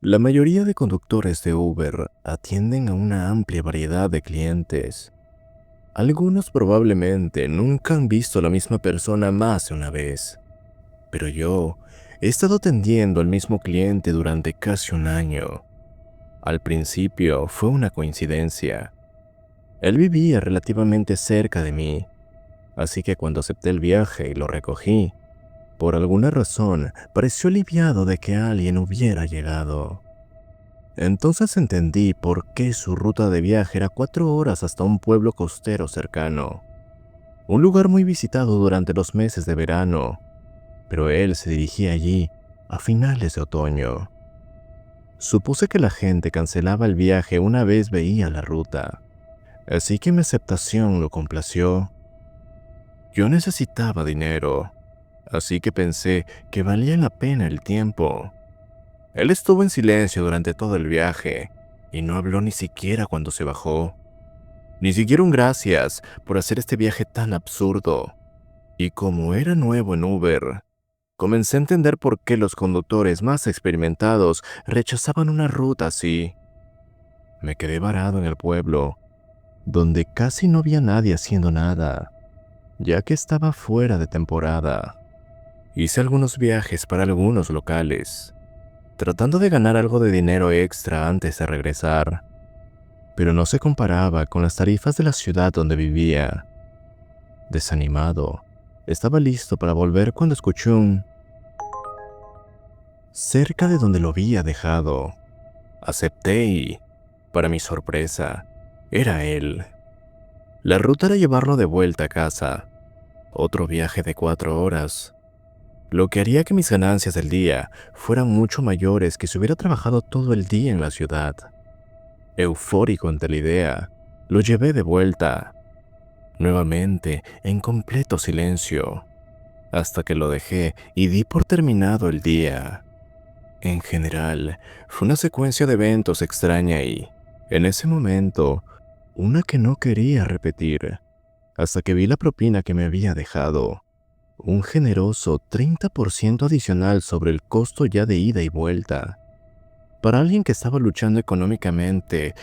La mayoría de conductores de Uber atienden a una amplia variedad de clientes. Algunos probablemente nunca han visto a la misma persona más de una vez, pero yo he estado atendiendo al mismo cliente durante casi un año. Al principio fue una coincidencia. Él vivía relativamente cerca de mí, así que cuando acepté el viaje y lo recogí, por alguna razón pareció aliviado de que alguien hubiera llegado. Entonces entendí por qué su ruta de viaje era 4 horas hasta un pueblo costero cercano, un lugar muy visitado durante los meses de verano, pero él se dirigía allí a finales de otoño. Supuse que la gente cancelaba el viaje una vez veía la ruta, así que mi aceptación lo complació. Yo necesitaba dinero, así que pensé que valía la pena el tiempo. Él estuvo en silencio durante todo el viaje y no habló ni siquiera cuando se bajó. Ni siquiera un gracias por hacer este viaje tan absurdo. Y como era nuevo en Uber, comencé a entender por qué los conductores más experimentados rechazaban una ruta así. Me quedé varado en el pueblo, donde casi no había nadie haciendo nada, ya que estaba fuera de temporada. Hice algunos viajes para algunos locales, tratando de ganar algo de dinero extra antes de regresar, pero no se comparaba con las tarifas de la ciudad donde vivía. Desanimado, estaba listo para volver cuando escuché un cerca de donde lo había dejado. Acepté y, para mi sorpresa, era él. La ruta era llevarlo de vuelta a casa, otro viaje de 4 horas, lo que haría que mis ganancias del día fueran mucho mayores que si hubiera trabajado todo el día en la ciudad. Eufórico ante la idea, lo llevé de vuelta, nuevamente en completo silencio, hasta que lo dejé y di por terminado el día. En general, fue una secuencia de eventos extraña y, en ese momento, una que no quería repetir, hasta que vi la propina que me había dejado. Un generoso 30% adicional sobre el costo ya de ida y vuelta. Para alguien que estaba luchando económicamente,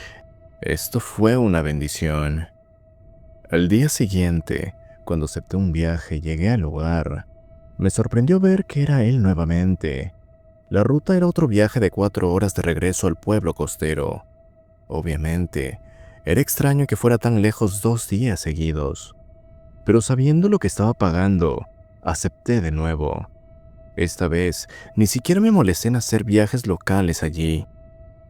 esto fue una bendición. Al día siguiente, cuando acepté un viaje y llegué al lugar, me sorprendió ver que era él nuevamente. La ruta era otro viaje de 4 horas de regreso al pueblo costero. Obviamente, era extraño que fuera tan lejos 2 días seguidos, pero sabiendo lo que estaba pagando, acepté de nuevo. Esta vez, ni siquiera me molesté en hacer viajes locales allí.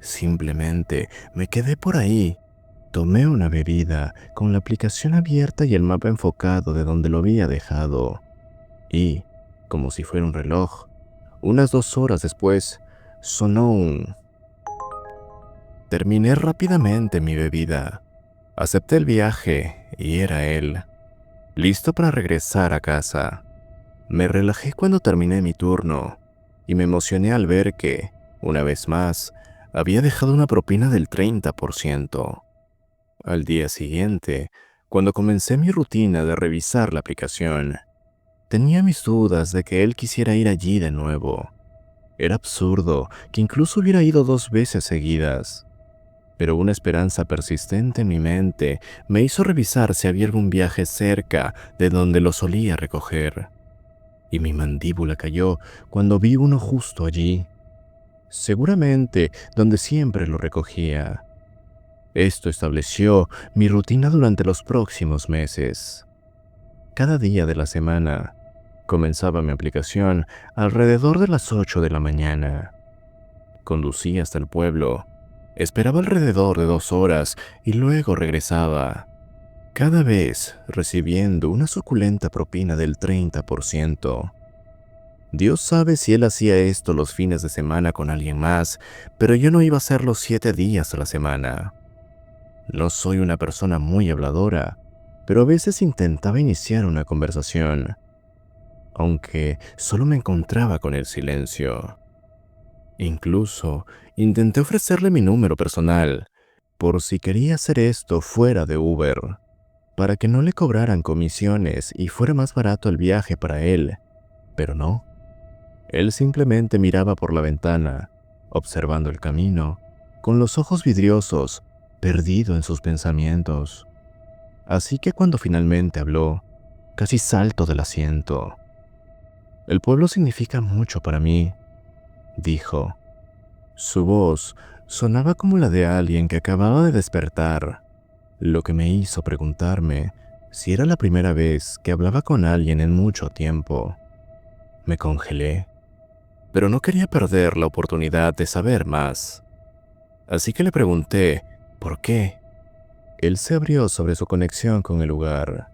Simplemente me quedé por ahí. Tomé una bebida con la aplicación abierta y el mapa enfocado de donde lo había dejado. Y, como si fuera un reloj, unas 2 horas después, sonó un... Terminé rápidamente mi bebida. Acepté el viaje y era él, listo para regresar a casa. Me relajé cuando terminé mi turno y me emocioné al ver que, una vez más, había dejado una propina del 30%. Al día siguiente, cuando comencé mi rutina de revisar la aplicación, tenía mis dudas de que él quisiera ir allí de nuevo. Era absurdo que incluso hubiera ido 2 veces seguidas, pero una esperanza persistente en mi mente me hizo revisar si había algún viaje cerca de donde lo solía recoger. Y mi mandíbula cayó cuando vi uno justo allí, seguramente donde siempre lo recogía. Esto estableció mi rutina durante los próximos meses. Cada día de la semana, comenzaba mi aplicación alrededor de las 8 de la mañana. Conducía hasta el pueblo, esperaba alrededor de 2 horas y luego regresaba, cada vez recibiendo una suculenta propina del 30%. Dios sabe si él hacía esto los fines de semana con alguien más, pero yo no iba a hacerlo 7 días a la semana. No soy una persona muy habladora, pero a veces intentaba iniciar una conversación, aunque solo me encontraba con el silencio. Incluso intenté ofrecerle mi número personal, por si quería hacer esto fuera de Uber, para que no le cobraran comisiones y fuera más barato el viaje para él, pero no. Él simplemente miraba por la ventana observando el camino, con los ojos vidriosos, perdido en sus pensamientos. Así que cuando finalmente habló, casi salto del asiento. «El pueblo significa mucho para mí», dijo. Su voz sonaba como la de alguien que acababa de despertar, lo que me hizo preguntarme si era la primera vez que hablaba con alguien en mucho tiempo. Me congelé, pero no quería perder la oportunidad de saber más. Así que le pregunté, ¿por qué? Él se abrió sobre su conexión con el lugar,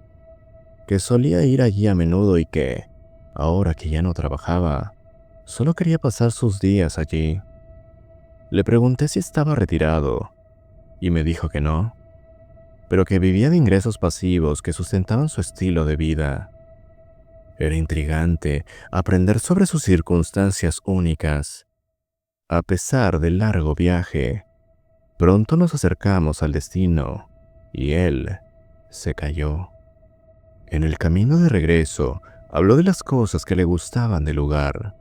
que solía ir allí a menudo y que, ahora que ya no trabajaba, solo quería pasar sus días allí. Le pregunté si estaba retirado, y me dijo que no, pero que vivía de ingresos pasivos que sustentaban su estilo de vida. Era intrigante aprender sobre sus circunstancias únicas. A pesar del largo viaje, pronto nos acercamos al destino, y él se calló. En el camino de regreso, habló de las cosas que le gustaban del lugar.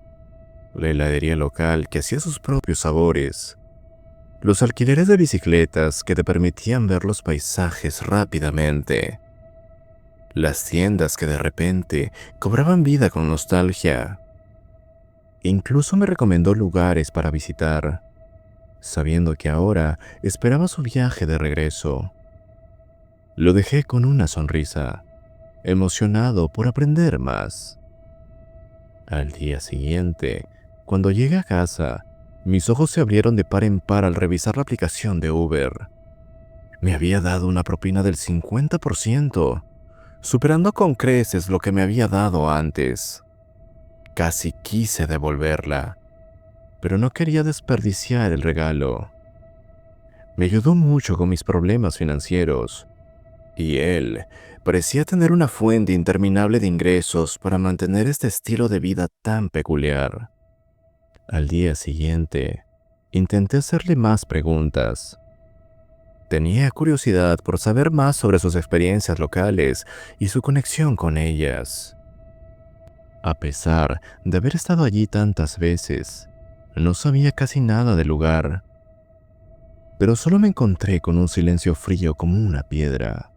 La heladería local que hacía sus propios sabores. Los alquileres de bicicletas que te permitían ver los paisajes rápidamente. Las tiendas que de repente cobraban vida con nostalgia. Incluso me recomendó lugares para visitar, sabiendo que ahora esperaba su viaje de regreso. Lo dejé con una sonrisa, emocionado por aprender más. Al día siguiente, cuando llegué a casa, mis ojos se abrieron de par en par al revisar la aplicación de Uber. Me había dado una propina del 50%, superando con creces lo que me había dado antes. Casi quise devolverla, pero no quería desperdiciar el regalo. Me ayudó mucho con mis problemas financieros, y él parecía tener una fuente interminable de ingresos para mantener este estilo de vida tan peculiar. Al día siguiente, intenté hacerle más preguntas. Tenía curiosidad por saber más sobre sus experiencias locales y su conexión con ellas. A pesar de haber estado allí tantas veces, no sabía casi nada del lugar, pero solo me encontré con un silencio frío como una piedra.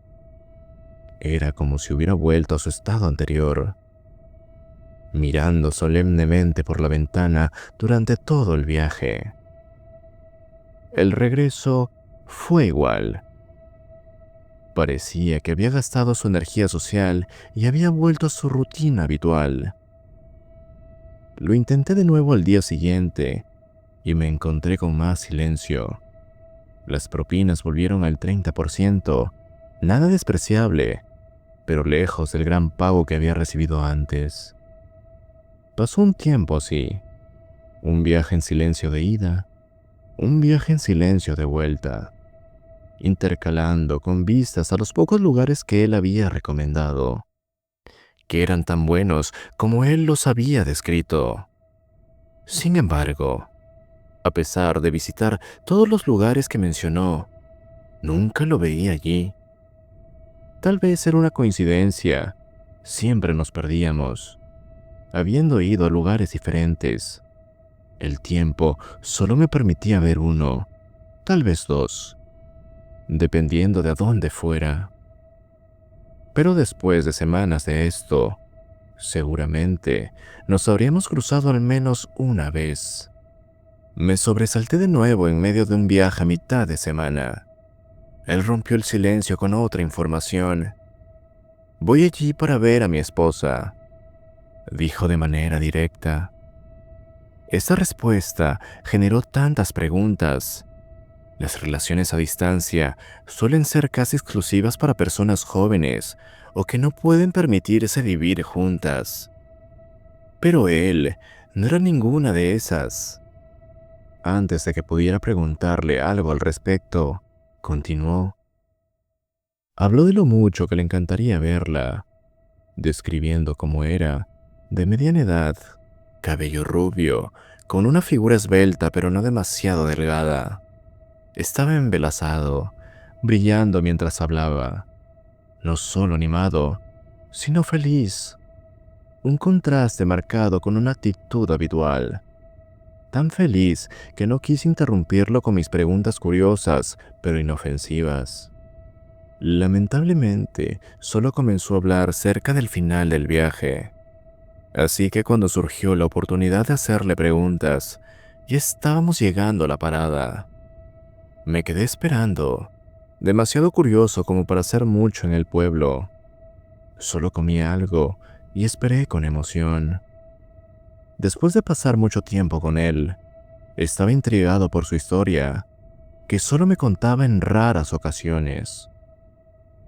Era como si hubiera vuelto a su estado anterior, mirando solemnemente por la ventana durante todo el viaje. El regreso fue igual. Parecía que había gastado su energía social y había vuelto a su rutina habitual. Lo intenté de nuevo al día siguiente y me encontré con más silencio. Las propinas volvieron al 30%, nada despreciable, pero lejos del gran pago que había recibido antes. Pasó un tiempo así, un viaje en silencio de ida, un viaje en silencio de vuelta, intercalando con vistas a los pocos lugares que él había recomendado, que eran tan buenos como él los había descrito. Sin embargo, a pesar de visitar todos los lugares que mencionó, nunca lo veía allí. Tal vez era una coincidencia, siempre nos perdíamos, habiendo ido a lugares diferentes. El tiempo solo me permitía ver uno, tal vez dos, dependiendo de a dónde fuera. Pero después de semanas de esto, seguramente nos habríamos cruzado al menos una vez. Me sobresalté de nuevo en medio de un viaje a mitad de semana. Él rompió el silencio con otra información. «Voy allí para ver a mi esposa», dijo de manera directa. Esta respuesta generó tantas preguntas. Las relaciones a distancia suelen ser casi exclusivas para personas jóvenes o que no pueden permitirse vivir juntas. Pero él no era ninguna de esas. Antes de que pudiera preguntarle algo al respecto, continuó. Habló de lo mucho que le encantaría verla, describiendo cómo era, de mediana edad, cabello rubio, con una figura esbelta pero no demasiado delgada. Estaba embelesado, brillando mientras hablaba, no solo animado, sino feliz, un contraste marcado con una actitud habitual. tan feliz que no quise interrumpirlo con mis preguntas curiosas, pero inofensivas. Lamentablemente, solo comenzó a hablar cerca del final del viaje. Así que cuando surgió la oportunidad de hacerle preguntas, ya estábamos llegando a la parada. Me quedé esperando, demasiado curioso como para hacer mucho en el pueblo. Solo comí algo y esperé con emoción. Después de pasar mucho tiempo con él, estaba intrigado por su historia, que solo me contaba en raras ocasiones.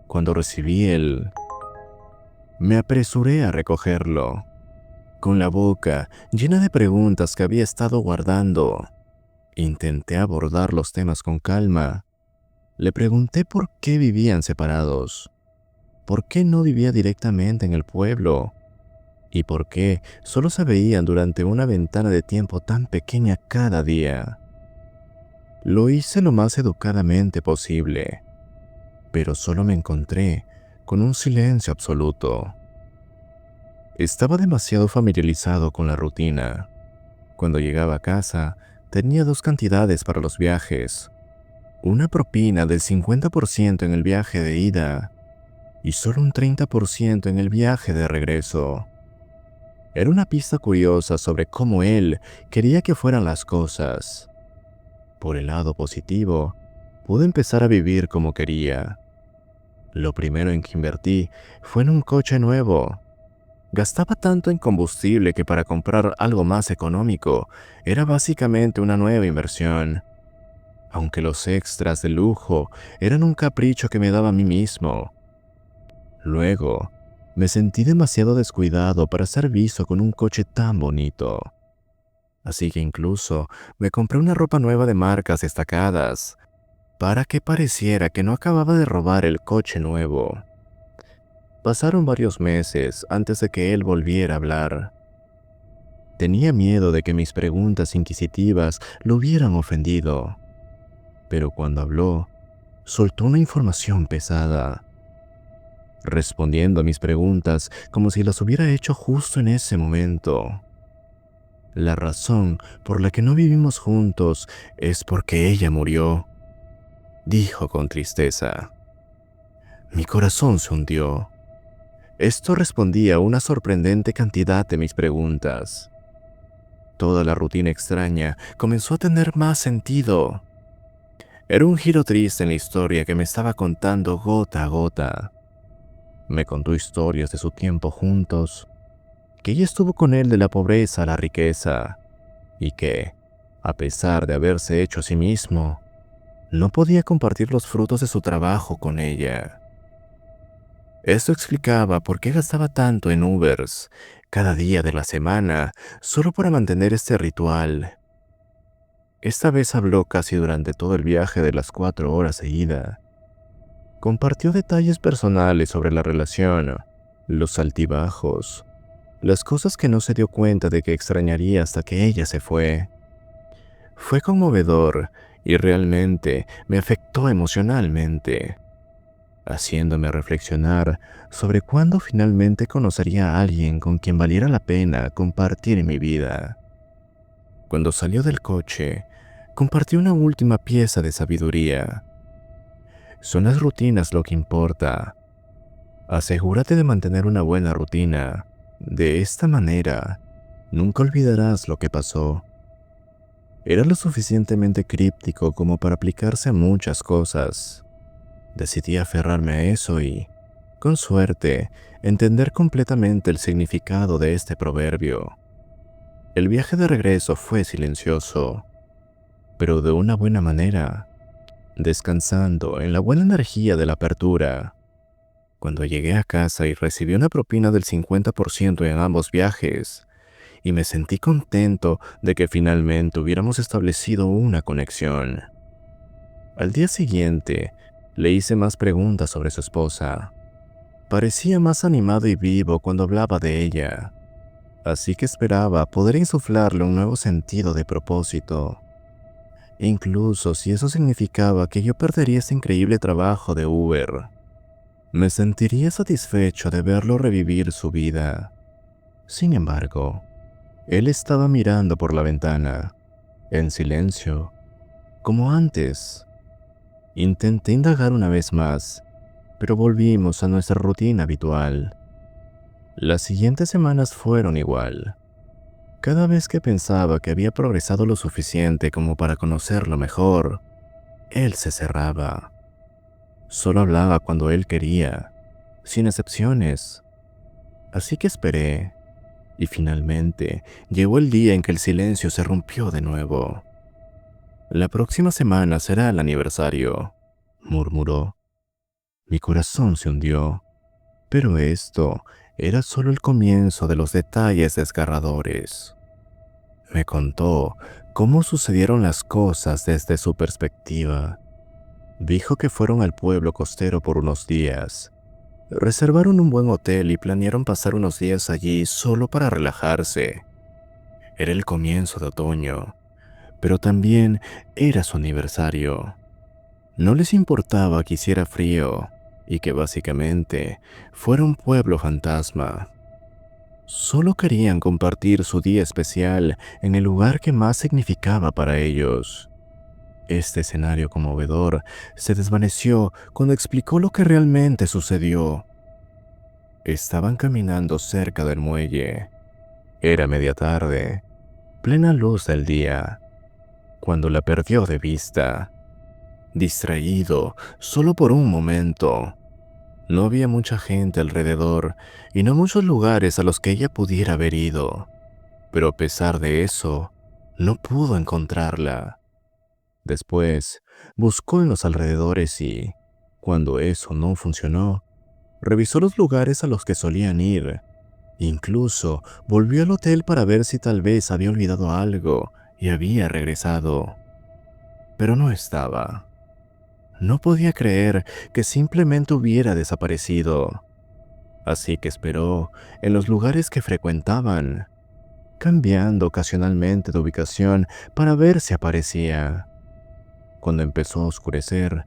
Cuando recibí me apresuré a recogerlo, con la boca llena de preguntas que había estado guardando. Intenté abordar los temas con calma. Le pregunté por qué vivían separados, por qué no vivía directamente en el pueblo y por qué solo se veían durante una ventana de tiempo tan pequeña cada día. Lo hice lo más educadamente posible, pero solo me encontré con un silencio absoluto. Estaba demasiado familiarizado con la rutina. Cuando llegaba a casa, tenía dos cantidades para los viajes: una propina del 50% en el viaje de ida y solo un 30% en el viaje de regreso. Era una pista curiosa sobre cómo él quería que fueran las cosas. Por el lado positivo, pude empezar a vivir como quería. Lo primero en que invertí fue en un coche nuevo. Gastaba tanto en combustible que para comprar algo más económico era básicamente una nueva inversión. Aunque los extras de lujo eran un capricho que me daba a mí mismo. Luego, me sentí demasiado descuidado para ser visto con un coche tan bonito. Así que incluso me compré una ropa nueva de marcas destacadas, para que pareciera que no acababa de robar el coche nuevo. Pasaron varios meses antes de que él volviera a hablar. Tenía miedo de que mis preguntas inquisitivas lo hubieran ofendido, pero cuando habló, soltó una información pesada, respondiendo a mis preguntas como si las hubiera hecho justo en ese momento. La razón por la que no vivimos juntos es porque ella murió, dijo con tristeza. Mi corazón se hundió. Esto respondía a una sorprendente cantidad de mis preguntas. Toda la rutina extraña comenzó a tener más sentido. Era un giro triste en la historia que me estaba contando gota a gota. Me contó historias de su tiempo juntos, que ella estuvo con él de la pobreza a la riqueza, y que, a pesar de haberse hecho a sí mismo, no podía compartir los frutos de su trabajo con ella. Esto explicaba por qué gastaba tanto en Ubers cada día de la semana solo para mantener este ritual. Esta vez habló casi durante todo el viaje de las 4 horas de ida. Compartió detalles personales sobre la relación, los altibajos, las cosas que no se dio cuenta de que extrañaría hasta que ella se fue. Fue conmovedor y realmente me afectó emocionalmente, haciéndome reflexionar sobre cuándo finalmente conocería a alguien con quien valiera la pena compartir mi vida. Cuando salió del coche, compartió una última pieza de sabiduría. Son las rutinas lo que importa. Asegúrate de mantener una buena rutina. De esta manera, nunca olvidarás lo que pasó. Era lo suficientemente críptico como para aplicarse a muchas cosas. Decidí aferrarme a eso y, con suerte, entender completamente el significado de este proverbio. El viaje de regreso fue silencioso, pero de una buena manera, descansando en la buena energía de la apertura. Cuando llegué a casa y recibí una propina del 50% en ambos viajes, y me sentí contento de que finalmente hubiéramos establecido una conexión. Al día siguiente, le hice más preguntas sobre su esposa. Parecía más animado y vivo cuando hablaba de ella, así que esperaba poder insuflarle un nuevo sentido de propósito. Incluso si eso significaba que yo perdería ese increíble trabajo de Uber, me sentiría satisfecho de verlo revivir su vida. Sin embargo, él estaba mirando por la ventana, En silencio, como antes, intenté indagar una vez más, pero volvimos a nuestra rutina habitual. Las siguientes semanas fueron igual. Cada vez que pensaba que había progresado lo suficiente como para conocerlo mejor, él se cerraba. Solo hablaba cuando él quería, sin excepciones. Así que esperé, y finalmente llegó el día en que el silencio se rompió de nuevo. La próxima semana será el aniversario, murmuró. Mi corazón se hundió, pero esto era solo el comienzo de los detalles desgarradores. Me contó cómo sucedieron las cosas desde su perspectiva. Dijo que fueron al pueblo costero por unos días. Reservaron un buen hotel y planearon pasar unos días allí solo para relajarse. Era el comienzo de otoño, pero también era su aniversario. No les importaba que hiciera frío y que básicamente fuera un pueblo fantasma. Solo querían compartir su día especial en el lugar que más significaba para ellos. Este escenario conmovedor se desvaneció cuando explicó lo que realmente sucedió. Estaban caminando cerca del muelle. Era media tarde, plena luz del día, cuando la perdió de vista. Distraído, solo por un momento. No había mucha gente alrededor y no muchos lugares a los que ella pudiera haber ido. Pero a pesar de eso, no pudo encontrarla. Después, buscó en los alrededores y, cuando eso no funcionó, revisó los lugares a los que solían ir. Incluso volvió al hotel para ver si tal vez había olvidado algo y había regresado. Pero no estaba. No podía creer que simplemente hubiera desaparecido. Así que esperó en los lugares que frecuentaban, cambiando ocasionalmente de ubicación para ver si aparecía. Cuando empezó a oscurecer,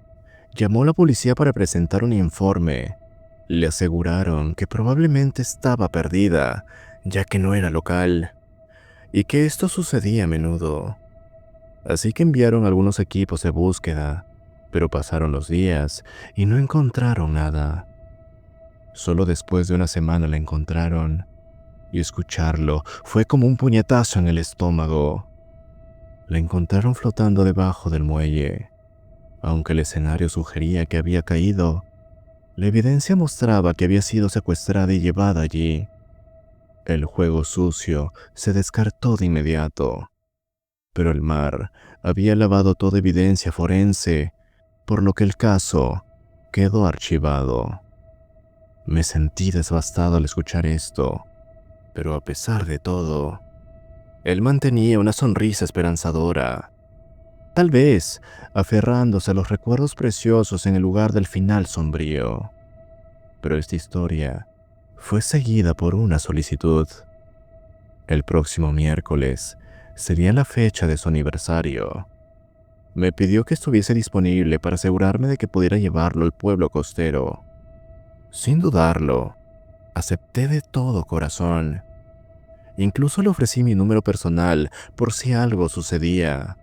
llamó a la policía para presentar un informe. Le aseguraron que probablemente estaba perdida, ya que no era local, y que esto sucedía a menudo. Así que enviaron algunos equipos de búsqueda, pero pasaron los días y no encontraron nada. Solo después de una semana la encontraron, y escucharlo fue como un puñetazo en el estómago. La encontraron flotando debajo del muelle. Aunque el escenario sugería que había caído, la evidencia mostraba que había sido secuestrada y llevada allí. El juego sucio se descartó de inmediato, pero el mar había lavado toda evidencia forense, por lo que el caso quedó archivado. Me sentí devastado al escuchar esto, pero a pesar de todo, él mantenía una sonrisa esperanzadora, tal vez aferrándose a los recuerdos preciosos en el lugar del final sombrío. Pero esta historia fue seguida por una solicitud. El próximo miércoles sería la fecha de su aniversario. Me pidió que estuviese disponible para asegurarme de que pudiera llevarlo al pueblo costero. Sin dudarlo, acepté de todo corazón. Incluso le ofrecí mi número personal por si algo sucedía,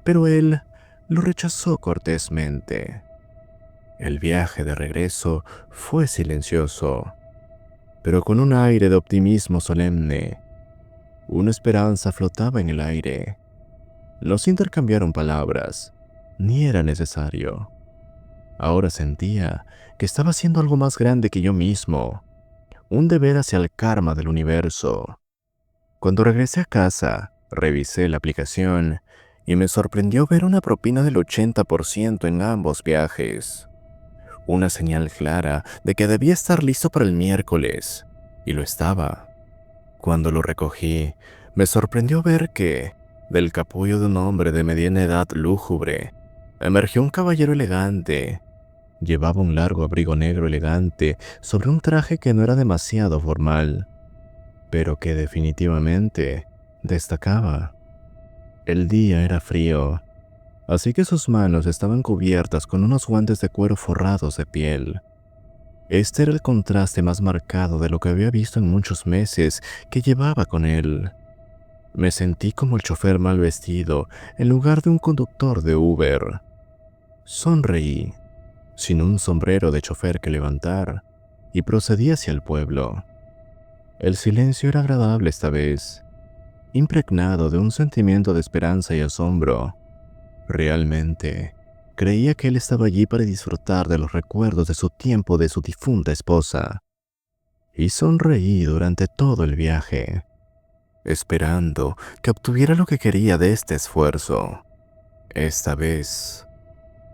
pero él lo rechazó cortésmente. El viaje de regreso fue silencioso, pero con un aire de optimismo solemne. Una esperanza flotaba en el aire. No se intercambiaron palabras, ni era necesario. Ahora sentía que estaba haciendo algo más grande que yo mismo, un deber hacia el karma del universo. Cuando regresé a casa, revisé la aplicación y me sorprendió ver una propina del 80% en ambos viajes. Una señal clara de que debía estar listo para el miércoles, y lo estaba. Cuando lo recogí, me sorprendió ver que, del capullo de un hombre de mediana edad lúgubre, emergió un caballero elegante. Llevaba un largo abrigo negro elegante sobre un traje que no era demasiado formal, pero que definitivamente destacaba. El día era frío, así que sus manos estaban cubiertas con unos guantes de cuero forrados de piel. Este era el contraste más marcado de lo que había visto en muchos meses que llevaba con él. Me sentí como el chofer mal vestido en lugar de un conductor de Uber. Sonreí, sin un sombrero de chofer que levantar, y procedí hacia el pueblo. El silencio era agradable esta vez, impregnado de un sentimiento de esperanza y asombro. Realmente, creía que él estaba allí para disfrutar de los recuerdos de su tiempo de su difunta esposa. Y sonreí durante todo el viaje, esperando que obtuviera lo que quería de este esfuerzo. Esta vez,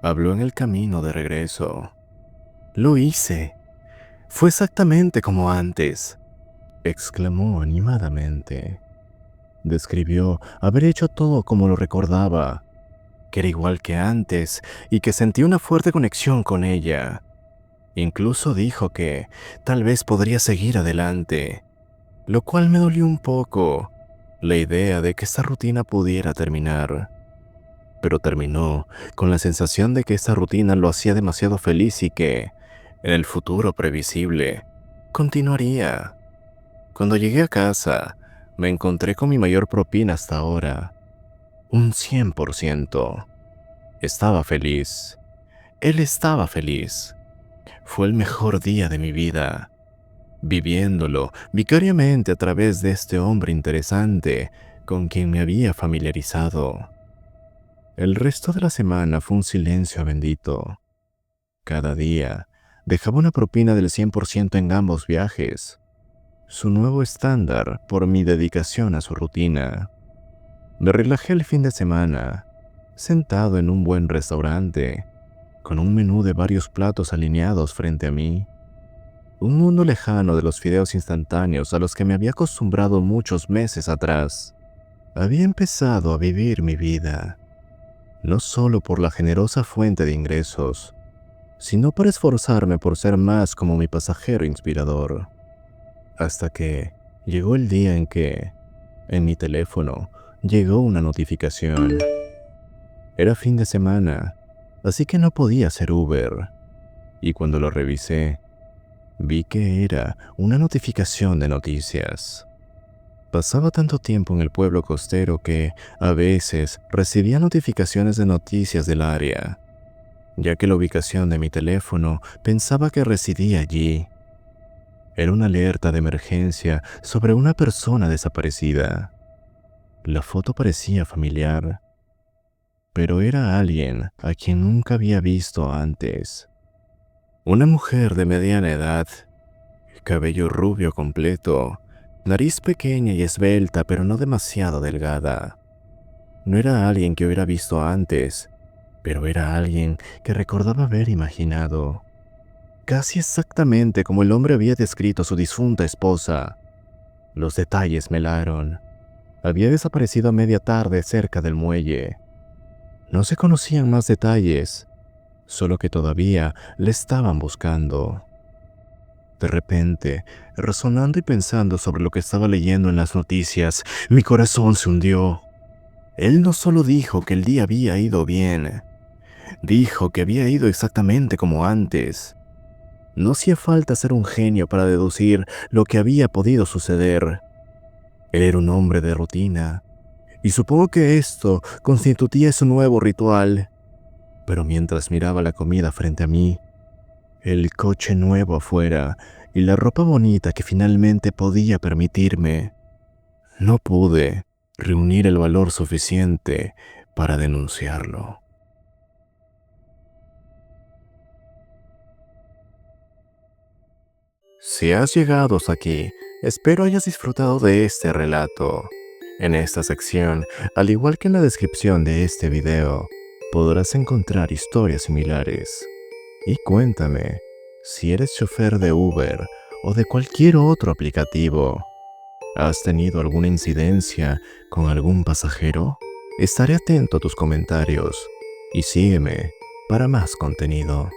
habló en el camino de regreso. «Lo hice. Fue exactamente como antes», exclamó animadamente. Describió haber hecho todo como lo recordaba, que era igual que antes y que sentía una fuerte conexión con ella. Incluso dijo que tal vez podría seguir adelante, lo cual me dolió un poco, la idea de que esta rutina pudiera terminar. Pero terminó con la sensación de que esta rutina lo hacía demasiado feliz y que, en el futuro previsible, continuaría. Cuando llegué a casa, me encontré con mi mayor propina hasta ahora, un 100%. Estaba feliz. Él estaba feliz. Fue el mejor día de mi vida, viviéndolo vicariamente a través de este hombre interesante con quien me había familiarizado. El resto de la semana fue un silencio bendito. Cada día dejaba una propina del 100% en ambos viajes, su nuevo estándar por mi dedicación a su rutina. Me relajé el fin de semana, sentado en un buen restaurante, con un menú de varios platos alineados frente a mí. Un mundo lejano de los fideos instantáneos a los que me había acostumbrado muchos meses atrás. Había empezado a vivir mi vida, no solo por la generosa fuente de ingresos, sino para esforzarme por ser más como mi pasajero inspirador. Hasta que llegó el día en que, en mi teléfono, llegó una notificación. Era fin de semana, así que no podía hacer Uber. Y cuando lo revisé, vi que era una notificación de noticias. Pasaba tanto tiempo en el pueblo costero que, a veces, recibía notificaciones de noticias del área, ya que la ubicación de mi teléfono pensaba que residía allí. Era una alerta de emergencia sobre una persona desaparecida. La foto parecía familiar, pero era alguien a quien nunca había visto antes. Una mujer de mediana edad, cabello rubio completo, nariz pequeña y esbelta pero no demasiado delgada. No era alguien que hubiera visto antes, pero era alguien que recordaba haber imaginado. Casi exactamente como el hombre había descrito a su difunta esposa. Los detalles me helaron. Había desaparecido a media tarde cerca del muelle. No se conocían más detalles, solo que todavía le estaban buscando. De repente, razonando y pensando sobre lo que estaba leyendo en las noticias, mi corazón se hundió. Él no solo dijo que el día había ido bien, dijo que había ido exactamente como antes. No hacía falta ser un genio para deducir lo que había podido suceder. Él era un hombre de rutina, y supongo que esto constituía su nuevo ritual. Pero mientras miraba la comida frente a mí, el coche nuevo afuera y la ropa bonita que finalmente podía permitirme, no pude reunir el valor suficiente para denunciarlo. Si has llegado hasta aquí, espero hayas disfrutado de este relato. En esta sección, al igual que en la descripción de este video, podrás encontrar historias similares. Y cuéntame, si eres chofer de Uber o de cualquier otro aplicativo, ¿has tenido alguna incidencia con algún pasajero? Estaré atento a tus comentarios y sígueme para más contenido.